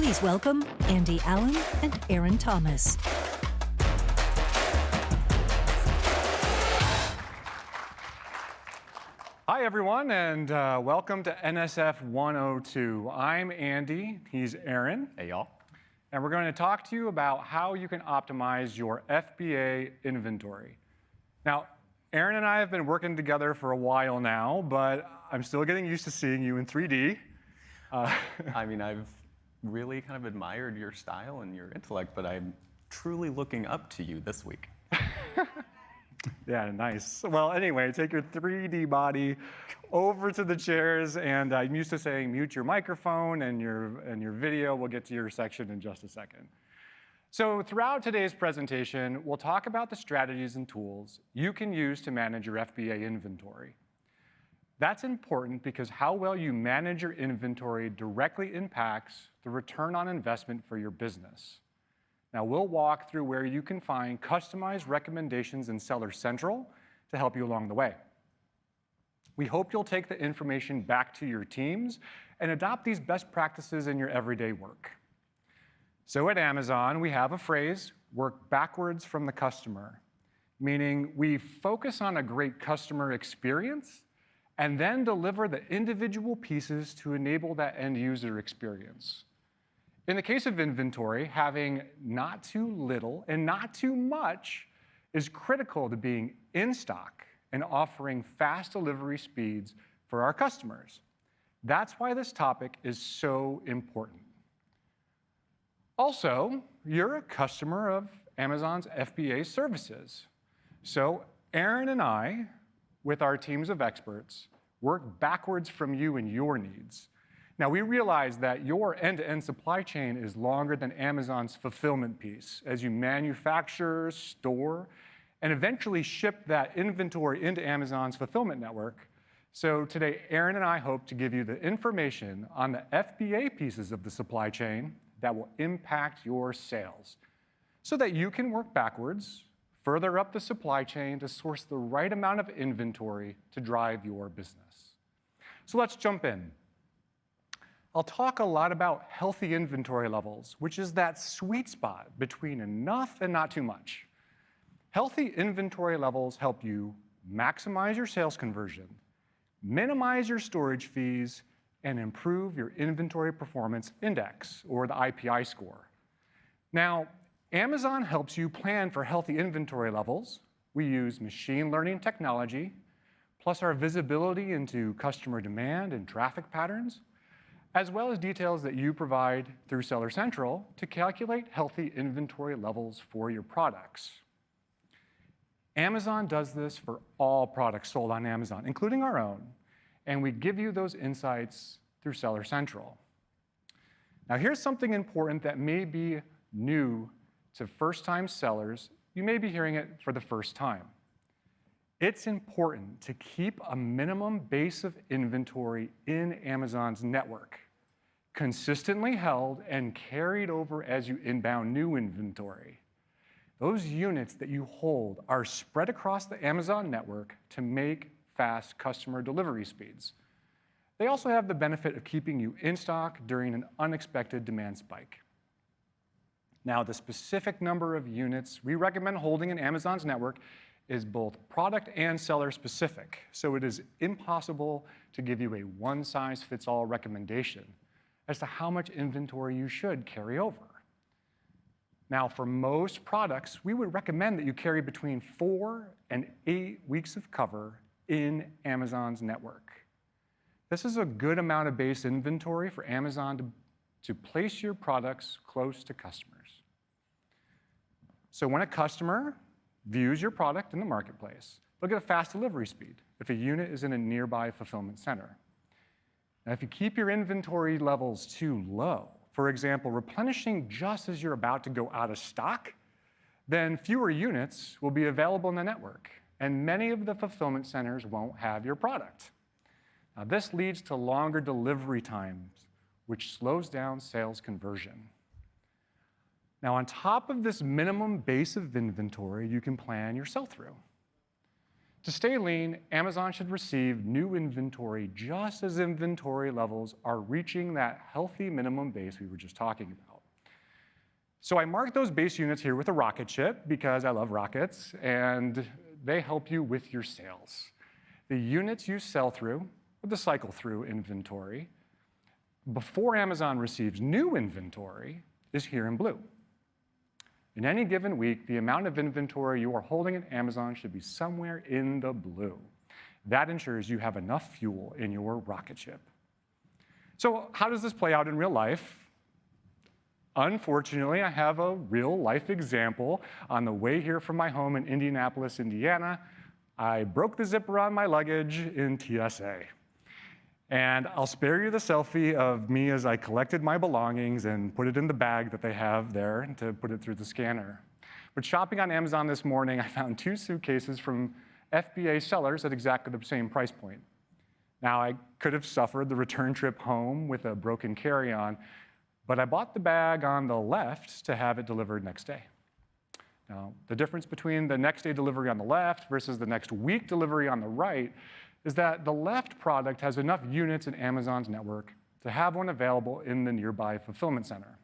Please welcome Andy Allen and Aaron Thomas. Hi, everyone, and welcome to NSF 102. I'm Andy. He's Aaron. Hey, y'all. And we're going to talk to you about how you can optimize your FBA inventory. Now, Aaron and I have been working together for a while now, but I'm still getting used to seeing you in 3D. I mean, I've really kind of admired your style and your intellect, but I'm truly looking up to you this week. Yeah, nice. Well, anyway, take your 3D body over to the chairs, and I'm used to saying mute your microphone and your video. We'll get to your section in just a second. So throughout today's presentation, we'll talk about the strategies and tools you can use to manage your FBA inventory. That's important because how well you manage your inventory directly impacts the return on investment for your business. Now, we'll walk through where you can find customized recommendations in Seller Central to help you along the way. We hope you'll take the information back to your teams and adopt these best practices in your everyday work. So at Amazon, we have a phrase, work backwards from the customer, meaning we focus on a great customer experience and then deliver the individual pieces to enable that end user experience. In the case of inventory, having not too little and not too much is critical to being in stock and offering fast delivery speeds for our customers. That's why this topic is so important. Also, you're a customer of Amazon's FBA services. So Aaron and I, with our teams of experts, work backwards from you and your needs. Now, we realize that your end-to-end supply chain is longer than Amazon's fulfillment piece as you manufacture, store, and eventually ship that inventory into Amazon's fulfillment network. So today, Aaron and I hope to give you the information on the FBA pieces of the supply chain that will impact your sales so that you can work backwards, further up the supply chain to source the right amount of inventory to drive your business. So let's jump in. I'll talk a lot about healthy inventory levels, which is that sweet spot between enough and not too much. Healthy inventory levels help you maximize your sales conversion, minimize your storage fees, and improve your inventory performance index, or the IPI score. Now, Amazon helps you plan for healthy inventory levels. We use machine learning technology, plus our visibility into customer demand and traffic patterns, as well as details that you provide through Seller Central to calculate healthy inventory levels for your products. Amazon does this for all products sold on Amazon, including our own, and we give you those insights through Seller Central. Now, here's something important that may be new to first-time sellers. You may be hearing it for the first time. It's important to keep a minimum base of inventory in Amazon's network, consistently held and carried over as you inbound new inventory. Those units that you hold are spread across the Amazon network to make fast customer delivery speeds. They also have the benefit of keeping you in stock during an unexpected demand spike. Now, the specific number of units we recommend holding in Amazon's network is both product and seller specific, so it is impossible to give you a one-size-fits-all recommendation as to how much inventory you should carry over. Now, for most products, we would recommend that you carry between 4 and 8 weeks of cover in Amazon's network. This is a good amount of base inventory for Amazon to place your products close to customers. So when a customer views your product in the marketplace, they'll get a fast delivery speed if a unit is in a nearby fulfillment center. Now, if you keep your inventory levels too low, for example, replenishing just as you're about to go out of stock, then fewer units will be available in the network, and many of the fulfillment centers won't have your product. Now, this leads to longer delivery times, which slows down sales conversion. Now, on top of this minimum base of inventory, you can plan your sell-through. To stay lean, Amazon should receive new inventory just as inventory levels are reaching that healthy minimum base we were just talking about. So I marked those base units here with a rocket ship because I love rockets, and they help you with your sales. The units you sell through, or the cycle through inventory, before Amazon receives new inventory is here in blue. In any given week, the amount of inventory you are holding at Amazon should be somewhere in the blue. That ensures you have enough fuel in your rocket ship. So how does this play out in real life? Unfortunately, I have a real-life example. On the way here from my home in Indianapolis, Indiana, I broke the zipper on my luggage in TSA. And I'll spare you the selfie of me as I collected my belongings and put it in the bag that they have there to put it through the scanner. But shopping on Amazon this morning, I found 2 suitcases from FBA sellers at exactly the same price point. Now, I could have suffered the return trip home with a broken carry-on, but I bought the bag on the left to have it delivered next day. Now, the difference between the next day delivery on the left versus the next week delivery on the right is that the left product has enough units in Amazon's network to have one available in the nearby fulfillment center.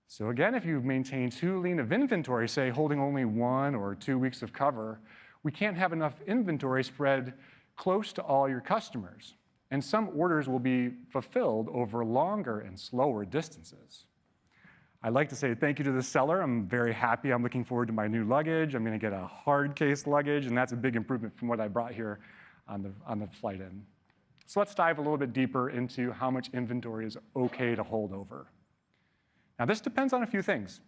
So again, if you maintain too lean of inventory, say holding only 1 or 2 weeks of cover, we can't have enough inventory spread close to all your customers. And some orders will be fulfilled over longer and slower distances. I'd like to say thank you to the seller. I'm very happy. I'm looking forward to my new luggage. I'm going to get a hard case luggage, and that's a big improvement from what I brought here on the flight in. So let's dive a little bit deeper into how much inventory is okay to hold over. Now, this depends on a few things.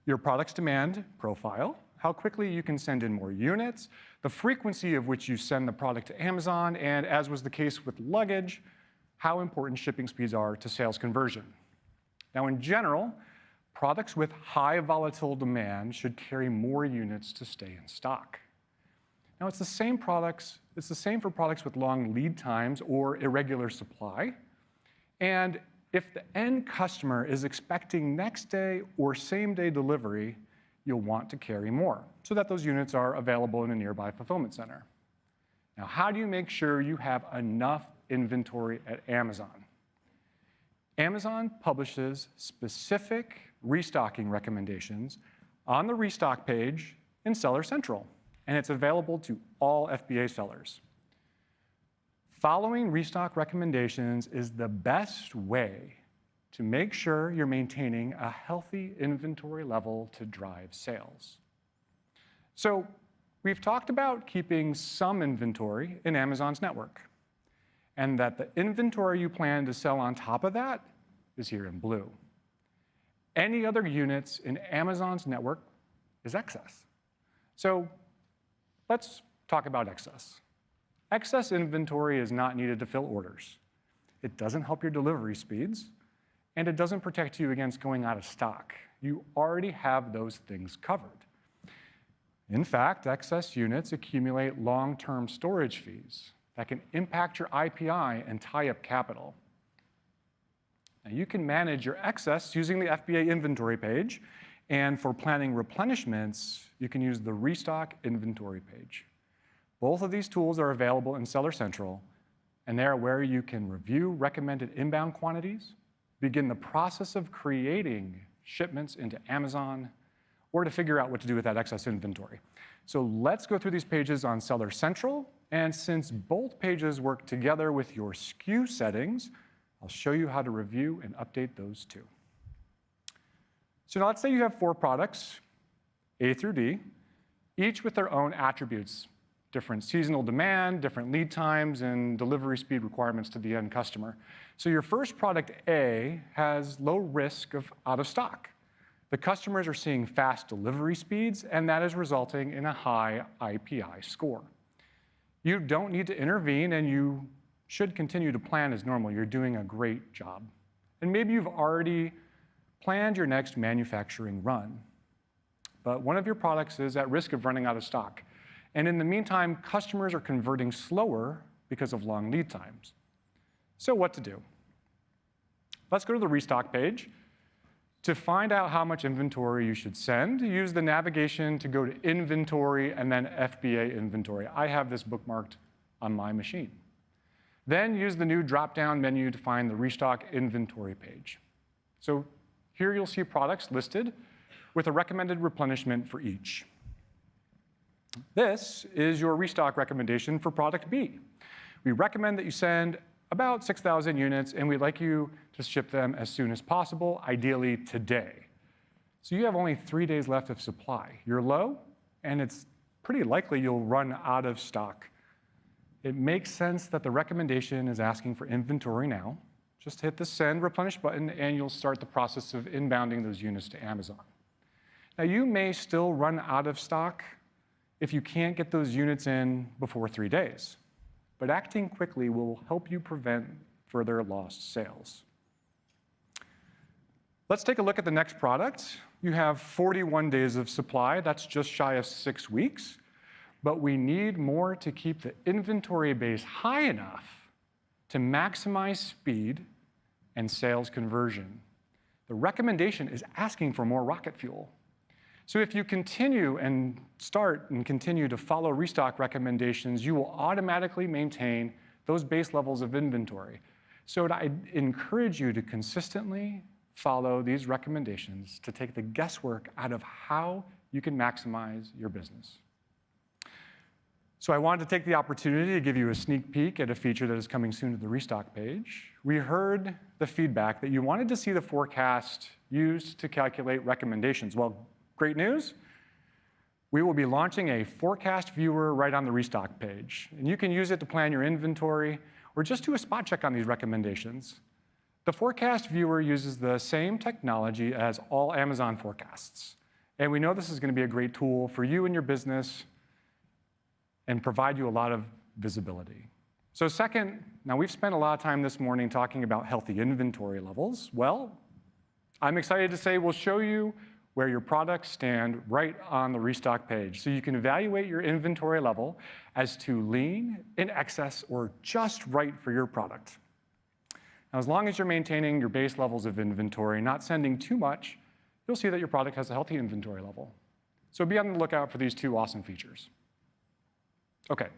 Your product's demand profile, how quickly you can send in more units, the frequency of which you send the product to Amazon, and as was the case with luggage, how important shipping speeds are to sales conversion. Now, in general, products with high volatile demand should carry more units to stay in stock. Now, it's the same for products with long lead times or irregular supply. And if the end customer is expecting next day or same day delivery, you'll want to carry more so that those units are available in a nearby fulfillment center. Now, how do you make sure you have enough inventory at Amazon? Amazon publishes specific restocking recommendations on the restock page in Seller Central, and it's available to all FBA sellers. Following restock recommendations is the best way to make sure you're maintaining a healthy inventory level to drive sales. So we've talked about keeping some inventory in Amazon's network, and that the inventory you plan to sell on top of that is here in blue. Any other units in Amazon's network is excess. So let's talk about excess. Excess inventory is not needed to fill orders. It doesn't help your delivery speeds, and it doesn't protect you against going out of stock. You already have those things covered. In fact, excess units accumulate long-term storage fees that can impact your IPI and tie up capital. Now, you can manage your excess using the FBA inventory page, and for planning replenishments, you can use the Restock inventory page. Both of these tools are available in Seller Central, and they are where you can review recommended inbound quantities, begin the process of creating shipments into Amazon, or to figure out what to do with that excess inventory. So let's go through these pages on Seller Central, and since both pages work together with your SKU settings, I'll show you how to review and update those too. So now let's say you have 4 products, A through D, each with their own attributes, different seasonal demand, different lead times, and delivery speed requirements to the end customer. So your first product, A, has low risk of out of stock. The customers are seeing fast delivery speeds, and that is resulting in a high IPI score. You don't need to intervene, and you should continue to plan as normal. You're doing a great job. And maybe you've already planned your next manufacturing run, but one of your products is at risk of running out of stock. And in the meantime, customers are converting slower because of long lead times. So what to do? Let's go to the restock page. To find out how much inventory you should send, use the navigation to go to Inventory and then FBA Inventory. I have this bookmarked on my machine. Then use the new drop-down menu to find the Restock Inventory page. So here you'll see products listed with a recommended replenishment for each. This is your restock recommendation for product B. We recommend that you send about 6,000 units, and we'd like you to ship them as soon as possible, ideally today. So you have only 3 days left of supply. You're low, and it's pretty likely you'll run out of stock. It makes sense that the recommendation is asking for inventory now. Just hit the Send Replenish button, and you'll start the process of inbounding those units to Amazon. Now, you may still run out of stock if you can't get those units in before 3 days. But acting quickly will help you prevent further lost sales. Let's take a look at the next product. You have 41 days of supply. That's just shy of 6 weeks. But we need more to keep the inventory base high enough to maximize speed and sales conversion. The recommendation is asking for more rocket fuel. So if you continue to follow restock recommendations, you will automatically maintain those base levels of inventory. So I encourage you to consistently follow these recommendations to take the guesswork out of how you can maximize your business. So I wanted to take the opportunity to give you a sneak peek at a feature that is coming soon to the restock page. We heard the feedback that you wanted to see the forecast used to calculate recommendations. Well, great news. We will be launching a forecast viewer right on the restock page. And you can use it to plan your inventory or just do a spot check on these recommendations. The forecast viewer uses the same technology as all Amazon forecasts. And we know this is going to be a great tool for you and your business and provide you a lot of visibility. So second, now we've spent a lot of time this morning talking about healthy inventory levels. Well, I'm excited to say we'll show you where your products stand right on the restock page. So you can evaluate your inventory level as to lean, in excess, or just right for your product. Now, as long as you're maintaining your base levels of inventory, not sending too much, you'll see that your product has a healthy inventory level. So be on the lookout for these 2 awesome features. Okay,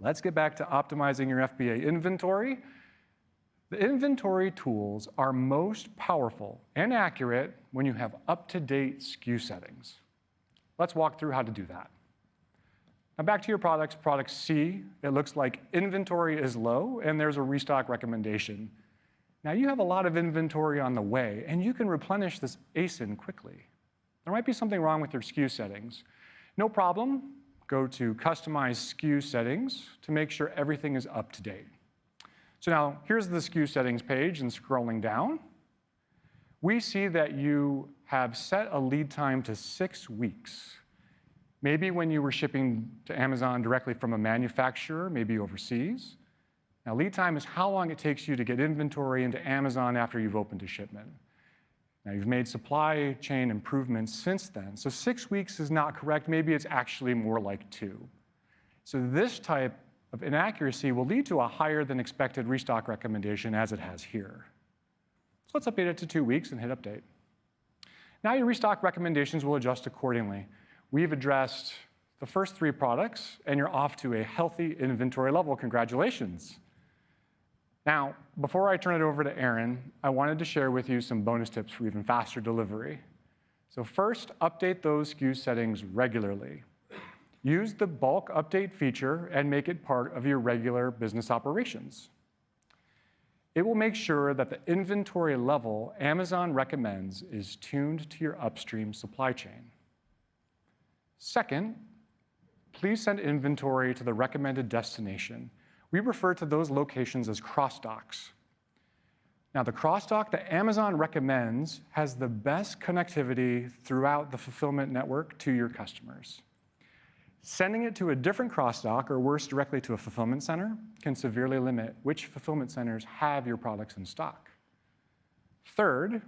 let's get back to optimizing your FBA inventory. The inventory tools are most powerful and accurate when you have up-to-date SKU settings. Let's walk through how to do that. Now back to your products. Product C, it looks like inventory is low and there's a restock recommendation. Now you have a lot of inventory on the way and you can replenish this ASIN quickly. There might be something wrong with your SKU settings. No problem, go to Customize SKU Settings to make sure everything is up to date. So now, here's the SKU settings page, and scrolling down, we see that you have set a lead time to 6 weeks. Maybe when you were shipping to Amazon directly from a manufacturer, maybe overseas. Now, lead time is how long it takes you to get inventory into Amazon after you've opened a shipment. Now, you've made supply chain improvements since then, so 6 weeks is not correct. Maybe it's actually more like 2. So this type of inaccuracy will lead to a higher than expected restock recommendation as it has here. So let's update it to 2 weeks and hit update. Now your restock recommendations will adjust accordingly. We've addressed the first 3 products and you're off to a healthy inventory level. Congratulations. Now, before I turn it over to Aaron, I wanted to share with you some bonus tips for even faster delivery. So first, update those SKU settings regularly. Use the bulk update feature and make it part of your regular business operations. It will make sure that the inventory level Amazon recommends is tuned to your upstream supply chain. Second, please send inventory to the recommended destination. We refer to those locations as cross-docks. Now, the cross-dock that Amazon recommends has the best connectivity throughout the fulfillment network to your customers. Sending it to a different cross-dock, or worse, directly to a fulfillment center, can severely limit which fulfillment centers have your products in stock. Third,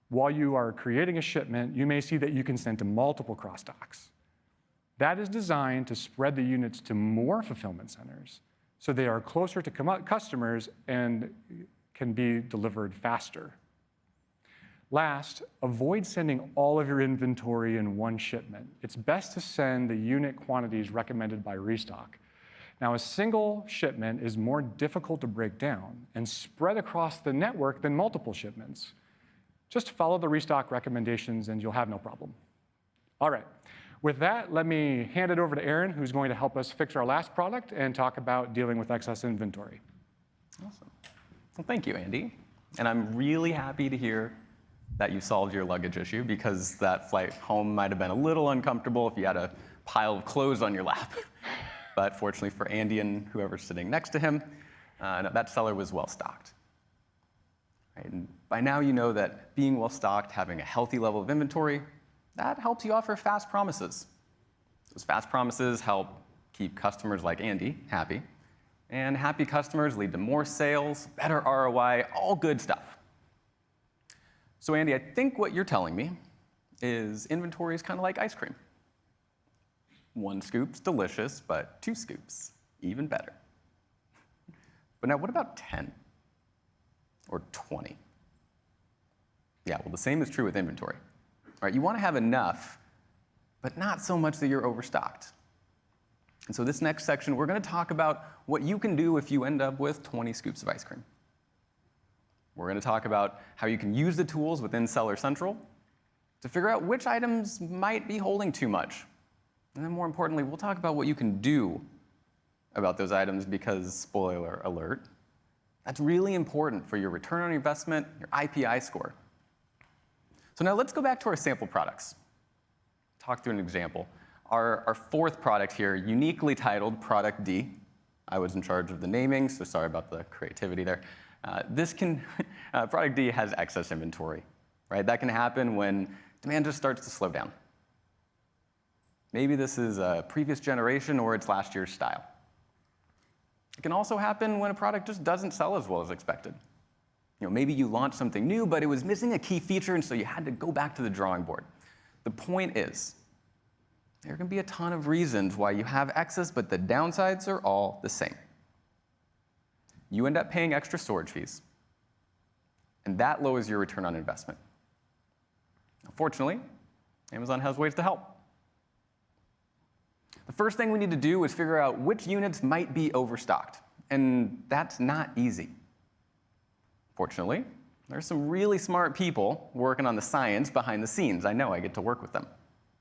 while you are creating a shipment, you may see that you can send to multiple cross-docks. That is designed to spread the units to more fulfillment centers, so they are closer to customers and can be delivered faster. Last, avoid sending all of your inventory in one shipment. It's best to send the unit quantities recommended by Restock. Now, a single shipment is more difficult to break down and spread across the network than multiple shipments. Just follow the Restock recommendations and you'll have no problem. All right, with that, let me hand it over to Aaron, who's going to help us fix our last product and talk about dealing with excess inventory. Awesome. Well, thank you, Andy. And I'm really happy to hear that you solved your luggage issue, because that flight home might have been a little uncomfortable if you had a pile of clothes on your lap. But fortunately for Andy and whoever's sitting next to him, that cellar was well stocked. Right? And by now you know that being well stocked, having a healthy level of inventory, that helps you offer fast promises. Those fast promises help keep customers like Andy happy. And happy customers lead to more sales, better ROI, all good stuff. So Andy, I think what you're telling me is inventory is kind of like ice cream. 1 scoop's delicious, but 2 scoops, even better. But now what about 10 or 20? Yeah, well, the same is true with inventory. All right, you want to have enough, but not so much that you're overstocked. And so this next section, we're going to talk about what you can do if you end up with 20 scoops of ice cream. We're going to talk about how you can use the tools within Seller Central to figure out which items might be holding too much. And then more importantly, we'll talk about what you can do about those items, because, spoiler alert, that's really important for your return on investment, your IPI score. So now let's go back to our sample products. Talk through an example. Our 4th product here, uniquely titled Product D. I was in charge of the naming, so sorry about the creativity there. Product D has excess inventory, right? That can happen when demand just starts to slow down. Maybe this is a previous generation or it's last year's style. It can also happen when a product just doesn't sell as well as expected. Maybe you launched something new, but it was missing a key feature, and so you had to go back to the drawing board. The point is, there can be a ton of reasons why you have excess, but the downsides are all the same. You end up paying extra storage fees, and that lowers your return on investment. Fortunately, Amazon has ways to help. The first thing we need to do is figure out which units might be overstocked, and that's not easy. Fortunately, there's some really smart people working on the science behind the scenes. I know, I get to work with them.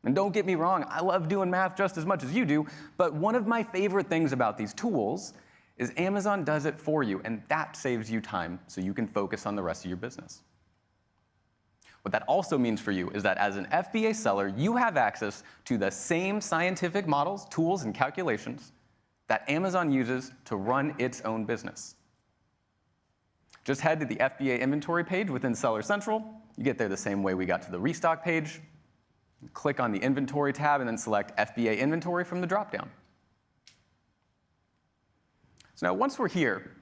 And don't get me wrong, I love doing math just as much as you do, but one of my favorite things about these tools is Amazon does it for you, and that saves you time so you can focus on the rest of your business. What that also means for you is that as an FBA seller, you have access to the same scientific models, tools, and calculations that Amazon uses to run its own business. Just head to the FBA inventory page within Seller Central. You get there the same way we got to the Restock page. Click on the Inventory tab and then select FBA Inventory from the dropdown. So now once we're here,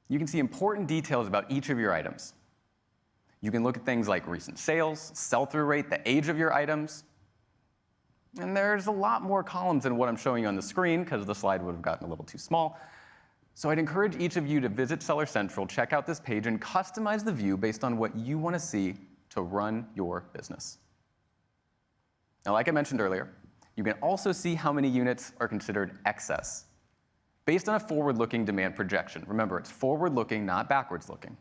you can see important details about each of your items. You can look at things like recent sales, sell-through rate, the age of your items. And there's a lot more columns than what I'm showing you on the screen, because the slide would have gotten a little too small. So I'd encourage each of you to visit Seller Central, check out this page, and customize the view based on what you want to see to run your business. Now, like I mentioned earlier, you can also see how many units are considered excess based on a forward-looking demand projection. Remember, it's forward-looking, not backwards-looking.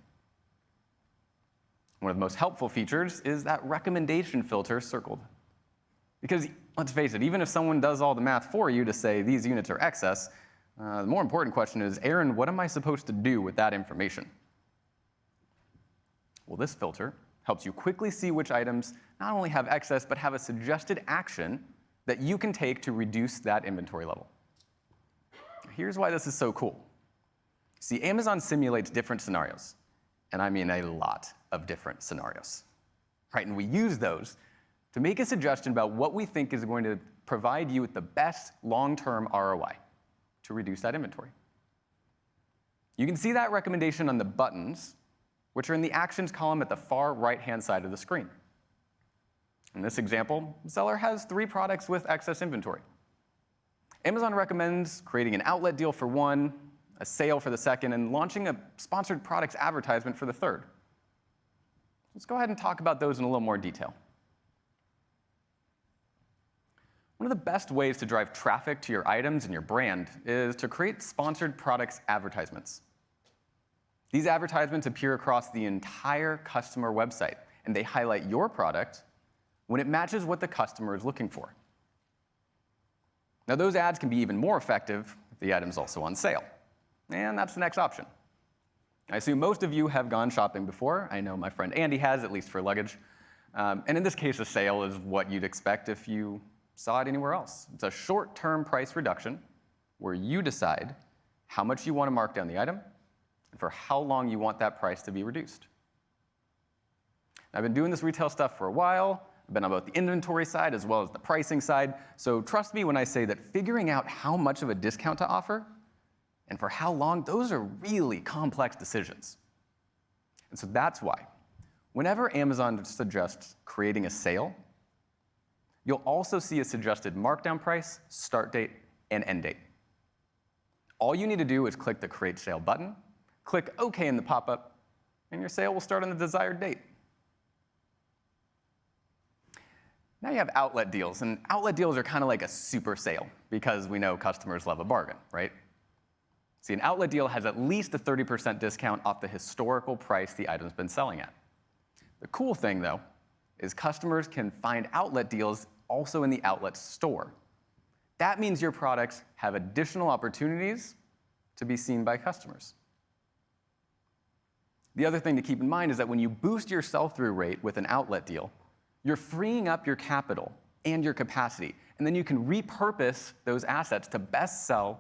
One of the most helpful features is that recommendation filter circled. Because, let's face it, even if someone does all the math for you to say these units are excess, the more important question is, Aaron, what am I supposed to do with that information? Well, this filter helps you quickly see which items not only have excess, but have a suggested action that you can take to reduce that inventory level. Here's why this is so cool. See, Amazon simulates different scenarios, and I mean a lot of different scenarios, right? And we use those to make a suggestion about what we think is going to provide you with the best long-term ROI to reduce that inventory. You can see that recommendation on the buttons, which are in the Actions column at the far right-hand side of the screen. In this example, the seller has 3 products with excess inventory. Amazon recommends creating an outlet deal for one, a sale for the second, and launching a sponsored products advertisement for the third. let's go ahead and talk about those in a little more detail. One of the best ways to drive traffic to your items and your brand is to create sponsored products advertisements. These advertisements appear across the entire customer website, and they highlight your product when it matches what the customer is looking for. Now, those ads can be even more effective if the item's also on sale. And that's the next option. I assume most of you have gone shopping before. I know my friend Andy has, at least for luggage. And in this case, a sale is what you'd expect if you saw it anywhere else. It's a short-term price reduction where you decide how much you want to mark down the item and for how long you want that price to be reduced. I've been doing this retail stuff for a while. I've been on both the inventory side as well as the pricing side. So trust me when I say that figuring out how much of a discount to offer and for how long, those are really complex decisions. And so that's why whenever Amazon suggests creating a sale, you'll also see a suggested markdown price, start date, and end date. All you need to do is click the Create Sale button, click OK in the pop-up, and your sale will start on the desired date. Now you have outlet deals, and outlet deals are kind of like a super sale because we know customers love a bargain, right? See, an outlet deal has at least a 30% discount off the historical price the item's been selling at. The cool thing, though, is customers can find outlet deals also in the outlet store. That means your products have additional opportunities to be seen by customers. The other thing to keep in mind is that when you boost your sell-through rate with an outlet deal, you're freeing up your capital and your capacity, and then you can repurpose those assets to best sell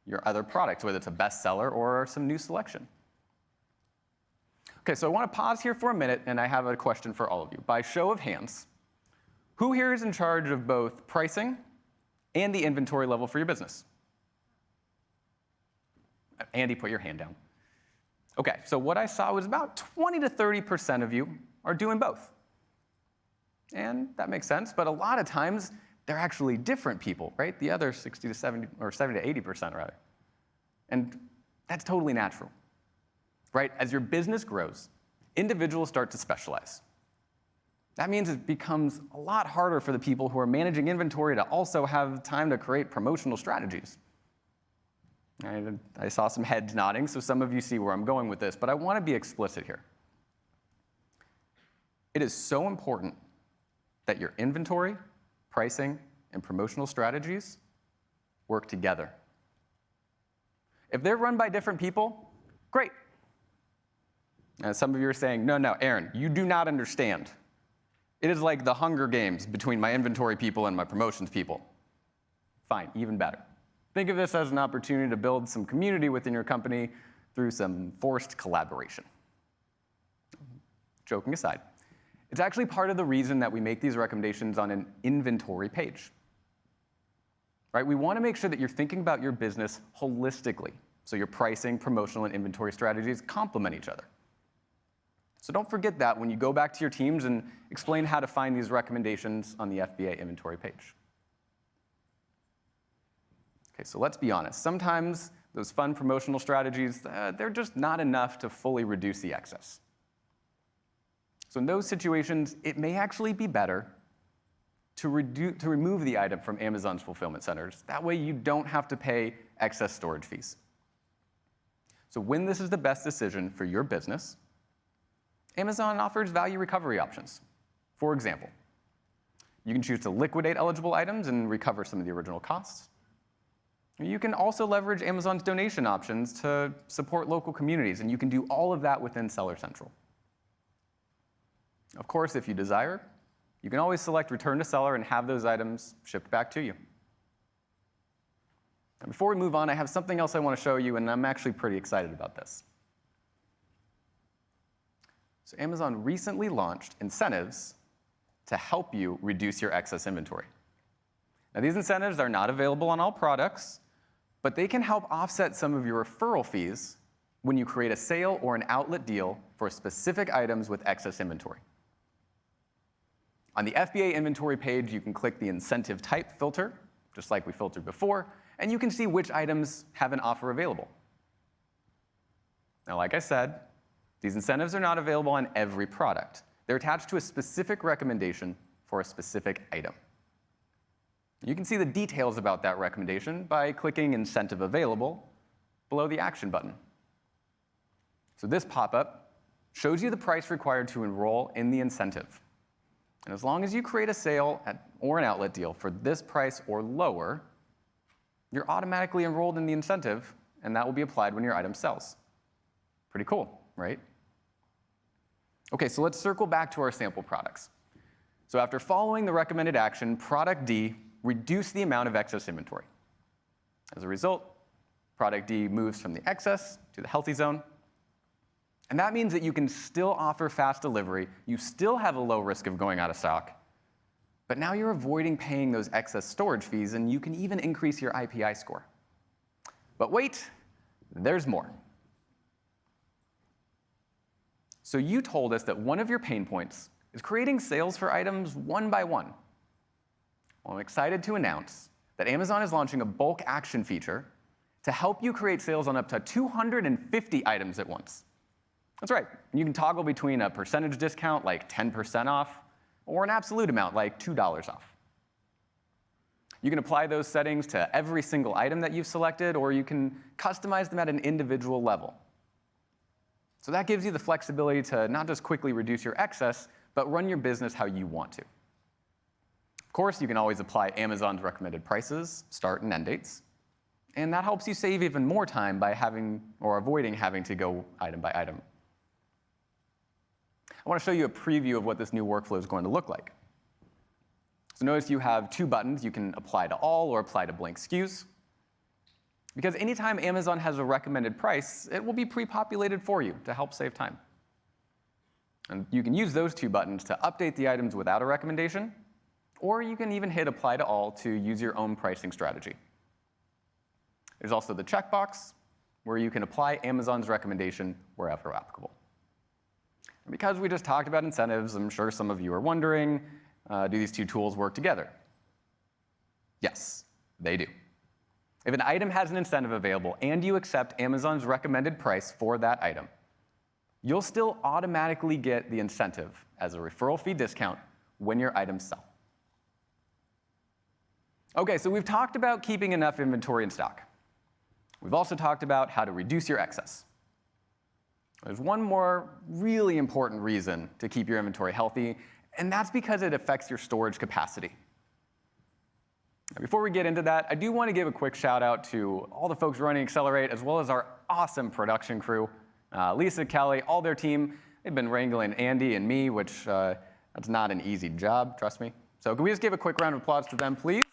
your other products, whether it's a bestseller or some new selection. Okay, so I want to pause here for a minute, and I have a question for all of you. By show of hands, who here is in charge of both pricing and the inventory level for your business? Andy, put your hand down. Okay, so what I saw was about 20 to 30% of you are doing both. And that makes sense, but a lot of times they're actually different people, right? The other 60 to 70, or 70 to 80% rather. And that's totally natural, right? As your business grows, individuals start to specialize. That means it becomes a lot harder for the people who are managing inventory to also have time to create promotional strategies. I saw some heads nodding, so some of you see where I'm going with this, but I want to be explicit here. It is so important that your inventory, pricing, and promotional strategies work together. If they're run by different people, great. And some of you are saying, no, Aaron, you do not understand. It is like the Hunger Games between my inventory people and my promotions people. Fine, even better. Think of this as an opportunity to build some community within your company through some forced collaboration. Joking aside, it's actually part of the reason that we make these recommendations on an inventory page. Right? We want to make sure that you're thinking about your business holistically, so your pricing, promotional, and inventory strategies complement each other. So don't forget that when you go back to your teams and explain how to find these recommendations on the FBA inventory page. Okay, so let's be honest. Sometimes those fun promotional strategies, they're just not enough to fully reduce the excess. So in those situations, it may actually be better to remove the item from Amazon's fulfillment centers. That way you don't have to pay excess storage fees. So when this is the best decision for your business, Amazon offers value recovery options. For example, you can choose to liquidate eligible items and recover some of the original costs. You can also leverage Amazon's donation options to support local communities, and you can do all of that within Seller Central. Of course, if you desire, you can always select Return to Seller and have those items shipped back to you. And before we move on, I have something else I want to show you, and I'm actually pretty excited about this. So Amazon recently launched incentives to help you reduce your excess inventory. Now, these incentives are not available on all products, but they can help offset some of your referral fees when you create a sale or an outlet deal for specific items with excess inventory. On the FBA inventory page, you can click the incentive type filter, just like we filtered before, and you can see which items have an offer available. Now, like I said, These incentives are not available on every product. They're attached to a specific recommendation for a specific item. You can see the details about that recommendation by clicking Incentive Available below the Action button. So this pop-up shows you the price required to enroll in the incentive. And as long as you create a sale or an outlet deal for this price or lower, you're automatically enrolled in the incentive, and that will be applied when your item sells. Pretty cool, right? Okay, so let's circle back to our sample products. So after following the recommended action, product D reduced the amount of excess inventory. As a result, product D moves from the excess to the healthy zone. And that means that you can still offer fast delivery, you still have a low risk of going out of stock, but now you're avoiding paying those excess storage fees, and you can even increase your IPI score. But wait, there's more. So you told us that one of your pain points is creating sales for items one by one. Well, I'm excited to announce that Amazon is launching a bulk action feature to help you create sales on up to 250 items at once. That's right. You can toggle between a percentage discount, like 10% off, or an absolute amount, like $2 off. You can apply those settings to every single item that you've selected, or you can customize them at an individual level. So that gives you the flexibility to not just quickly reduce your excess, but run your business how you want to. Of course, you can always apply Amazon's recommended prices, start and end dates, and that helps you save even more time by avoiding having to go item by item. I want to show you a preview of what this new workflow is going to look like. So notice you have two buttons. You can apply to all or apply to blank SKUs. Because anytime Amazon has a recommended price, it will be pre-populated for you to help save time. And you can use those two buttons to update the items without a recommendation, or you can even hit Apply to All to use your own pricing strategy. There's also the checkbox, where you can apply Amazon's recommendation wherever applicable. And because we just talked about incentives, I'm sure some of you are wondering, do these two tools work together? Yes, they do. If an item has an incentive available and you accept Amazon's recommended price for that item, you'll still automatically get the incentive as a referral fee discount when your items sell. Okay, so we've talked about keeping enough inventory in stock. We've also talked about how to reduce your excess. There's one more really important reason to keep your inventory healthy, and that's because it affects your storage capacity. Now, before we get into that, I do want to give a quick shout out to all the folks running Accelerate, as well as our awesome production crew. Lisa, Kelly, all their team, they've been wrangling Andy and me, which that's not an easy job, trust me. So can we just give a quick round of applause to them, please?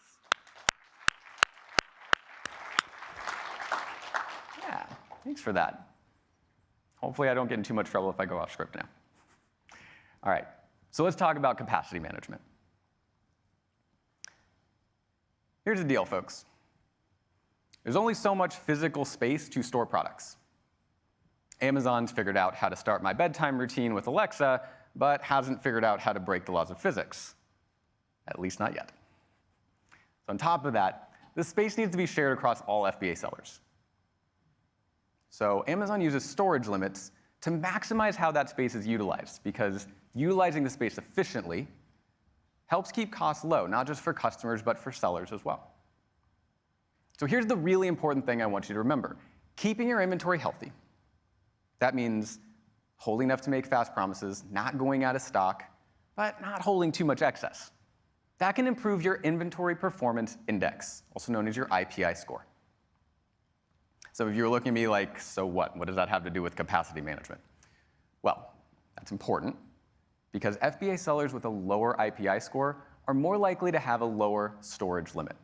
Yeah, thanks for that. Hopefully I don't get in too much trouble if I go off script now. All right, so let's talk about capacity management. Here's the deal, folks. There's only so much physical space to store products. Amazon's figured out how to start my bedtime routine with Alexa, but hasn't figured out how to break the laws of physics. At least not yet. So on top of that, this space needs to be shared across all FBA sellers. So Amazon uses storage limits to maximize how that space is utilized, because utilizing the space efficiently helps keep costs low, not just for customers, but for sellers as well. So here's the really important thing I want you to remember. Keeping your inventory healthy. That means holding enough to make fast promises, not going out of stock, but not holding too much excess. That can improve your inventory performance index, also known as your IPI score. Some of you are looking at me like, so what? What does that have to do with capacity management? Well, that's important, because FBA sellers with a lower IPI score are more likely to have a lower storage limit.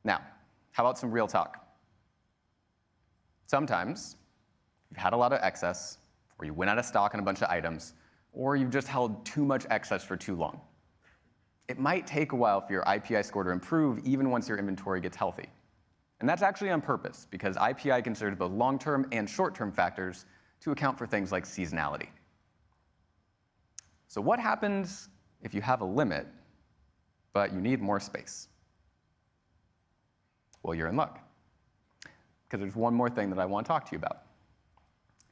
Now, how about some real talk? Sometimes you've had a lot of excess, or you went out of stock on a bunch of items, or you've just held too much excess for too long. It might take a while for your IPI score to improve even once your inventory gets healthy. And that's actually on purpose, because IPI considers both long-term and short-term factors to account for things like seasonality. So what happens if you have a limit, but you need more space? Well, you're in luck, because there's one more thing that I want to talk to you about.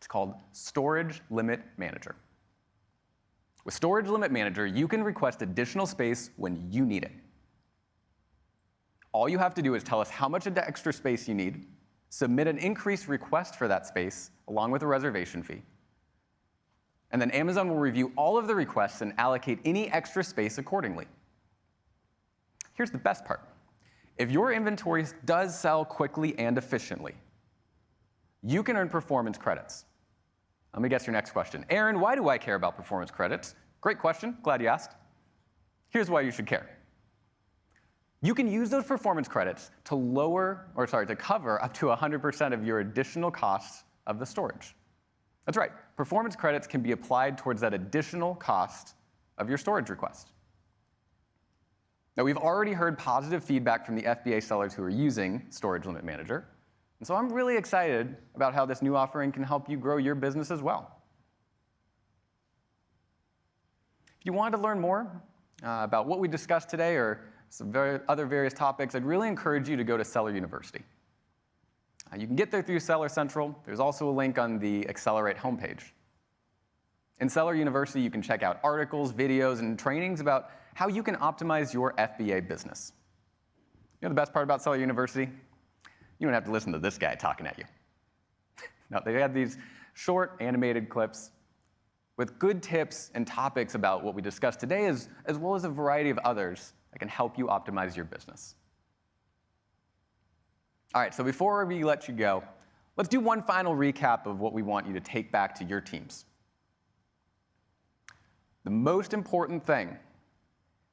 It's called Storage Limit Manager. With Storage Limit Manager, you can request additional space when you need it. All you have to do is tell us how much extra space you need, submit an increased request for that space along with a reservation fee, and then Amazon will review all of the requests and allocate any extra space accordingly. Here's the best part. If your inventory does sell quickly and efficiently, you can earn performance credits. Let me guess your next question. Aaron, why do I care about performance credits? Great question. Glad you asked. Here's why you should care. You can use those performance credits to cover up to 100% of your additional costs of the storage. That's right. Performance credits can be applied towards that additional cost of your storage request. Now, we've already heard positive feedback from the FBA sellers who are using Storage Limit Manager. And so I'm really excited about how this new offering can help you grow your business as well. If you wanted to learn more about what we discussed today or some other various topics, I'd really encourage you to go to Seller University. You can get there through Seller Central. There's also a link on the Accelerate homepage. In Seller University, you can check out articles, videos, and trainings about how you can optimize your FBA business. You know the best part about Seller University? You don't have to listen to this guy talking at you. No, they have these short animated clips with good tips and topics about what we discussed today, as well as a variety of others that can help you optimize your business. All right, so before we let you go, let's do one final recap of what we want you to take back to your teams. The most important thing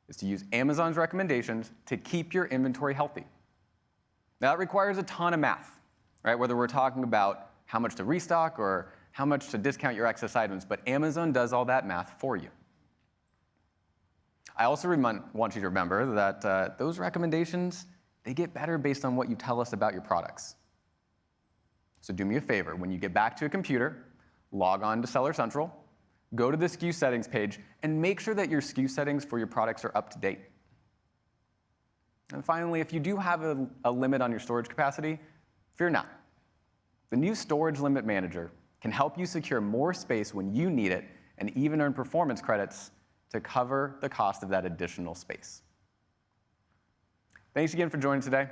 is to use Amazon's recommendations to keep your inventory healthy. Now, that requires a ton of math, right? Whether we're talking about how much to restock or how much to discount your excess items, but Amazon does all that math for you. I also want you to remember that those recommendations, they get better based on what you tell us about your products. So do me a favor. When you get back to a computer, log on to Seller Central, go to the SKU settings page, and make sure that your SKU settings for your products are up to date. And finally, if you do have a limit on your storage capacity, fear not. The new Storage Limit Manager can help you secure more space when you need it and even earn performance credits to cover the cost of that additional space. Thanks again for joining today.